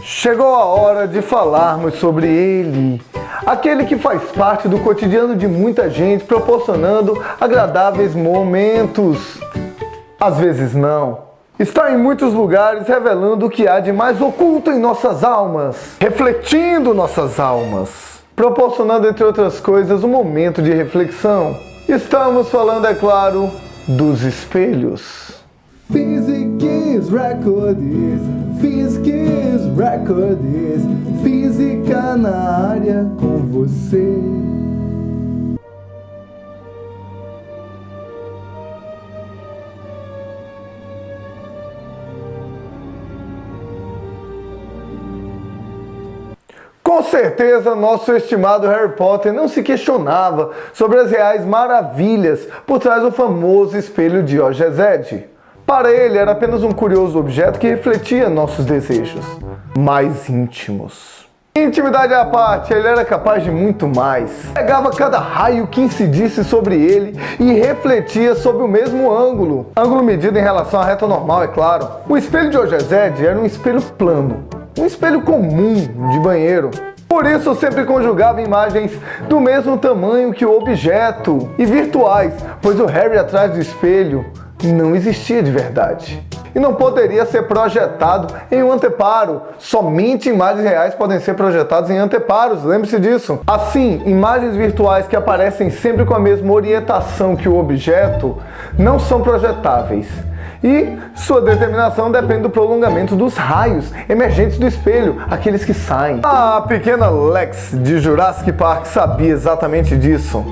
Chegou a hora de falarmos sobre ele, aquele que faz parte do cotidiano de muita gente, proporcionando agradáveis momentos. Às vezes não. Está em muitos lugares revelando o que há de mais oculto em nossas almas, refletindo nossas almas, proporcionando, entre outras coisas, um momento de reflexão. Estamos falando, é claro, dos espelhos. Physics Records, Physics Records, física na área com você. Com certeza, nosso estimado Harry Potter não se questionava sobre as reais maravilhas por trás do famoso espelho de Diogezed. Para ele, era apenas um curioso objeto que refletia nossos desejos mais íntimos. Intimidade à parte, ele era capaz de muito mais. Pegava cada raio que incidisse sobre ele e refletia sob o mesmo ângulo. Ângulo medido em relação à reta normal, é claro. O espelho de Diogezed era um espelho plano, um espelho comum de banheiro. Por isso sempre conjugava imagens do mesmo tamanho que o objeto e virtuais, pois o Harry atrás do espelho não existia de verdade. E não poderia ser projetado em um anteparo. Somente imagens reais podem ser projetadas em anteparos, lembre-se disso. Assim, imagens virtuais que aparecem sempre com a mesma orientação que o objeto não são projetáveis. E sua determinação depende do prolongamento dos raios emergentes do espelho, aqueles que saem. A pequena Lex de Jurassic Park sabia exatamente disso.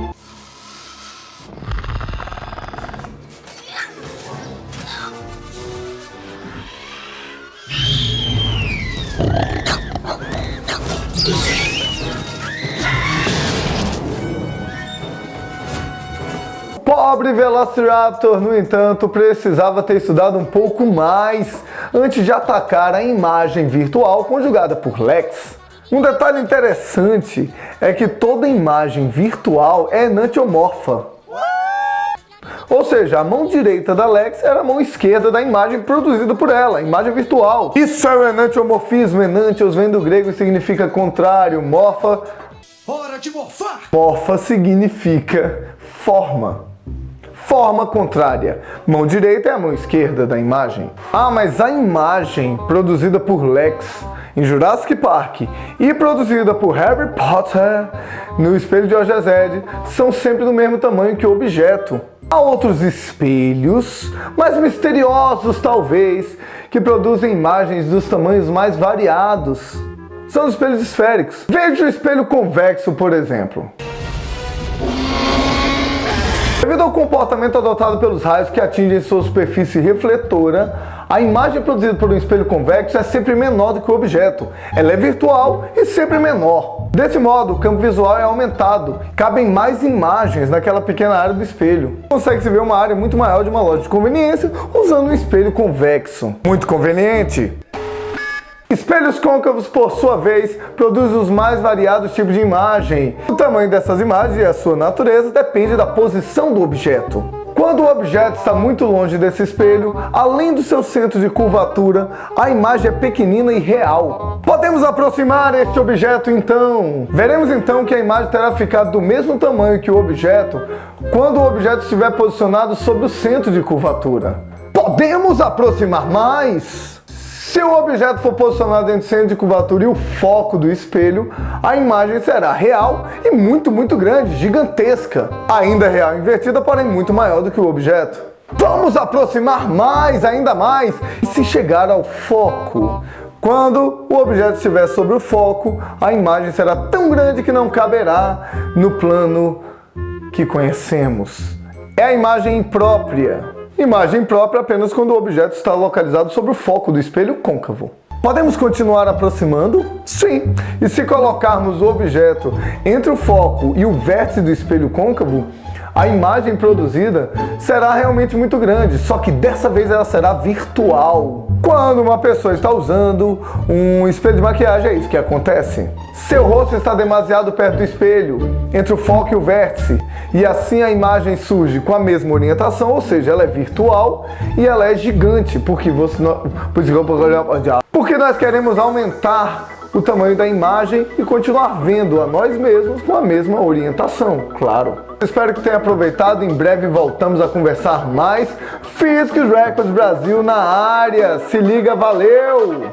Pobre Velociraptor, no entanto, precisava ter estudado um pouco mais antes de atacar a imagem virtual conjugada por Lex. Um detalhe interessante é que toda imagem virtual é enantiomorfa. Ou seja, a mão direita da Lex era a mão esquerda da imagem produzida por ela, a imagem virtual. Isso é o enantiomorfismo. Enantios vem do grego e significa contrário, morfa. Hora de morfar! Morfa significa forma. Forma contrária. Mão direita é a mão esquerda da imagem. Ah, mas a imagem produzida por Lex em Jurassic Park e produzida por Harry Potter no espelho de Diogezed são sempre do mesmo tamanho que o objeto. Há outros espelhos, mais misteriosos talvez, que produzem imagens dos tamanhos mais variados. São os espelhos esféricos. Veja o espelho convexo, por exemplo. Devido ao comportamento adotado pelos raios que atingem sua superfície refletora, a imagem produzida por um espelho convexo é sempre menor do que o objeto. Ela é virtual e sempre menor. Desse modo, o campo visual é aumentado. Cabem mais imagens naquela pequena área do espelho. Consegue-se ver uma área muito maior de uma loja de conveniência usando um espelho convexo. Muito conveniente! Espelhos côncavos, por sua vez, produzem os mais variados tipos de imagem. O tamanho dessas imagens e a sua natureza depende da posição do objeto. Quando o objeto está muito longe desse espelho, além do seu centro de curvatura, a imagem é pequenina e real. Podemos aproximar este objeto então. Veremos então que a imagem terá ficado do mesmo tamanho que o objeto quando o objeto estiver posicionado sobre o centro de curvatura. Podemos aproximar mais? Se o objeto for posicionado entre o centro de curvatura e o foco do espelho, a imagem será real e muito grande, gigantesca. Ainda real invertida, porém muito maior do que o objeto. Vamos aproximar mais, ainda mais, e se chegar ao foco. Quando o objeto estiver sobre o foco, a imagem será tão grande que não caberá no plano que conhecemos. É a imagem imprópria. Imagem própria apenas quando o objeto está localizado sobre o foco do espelho côncavo. Podemos continuar aproximando? Sim! E se colocarmos o objeto entre o foco e o vértice do espelho côncavo, a imagem produzida será realmente muito grande, só que dessa vez ela será virtual. Quando uma pessoa está usando um espelho de maquiagem, é isso que acontece. Seu rosto está demasiado perto do espelho, entre o foco e o vértice, e assim a imagem surge com a mesma orientação, ou seja, ela é virtual e ela é gigante, porque você não... Porque nós queremos aumentar o tamanho da imagem e continuar vendo a nós mesmos com a mesma orientação, claro. Espero que tenha aproveitado, em breve voltamos a conversar mais. Physics Records Brasil na área, se liga, valeu!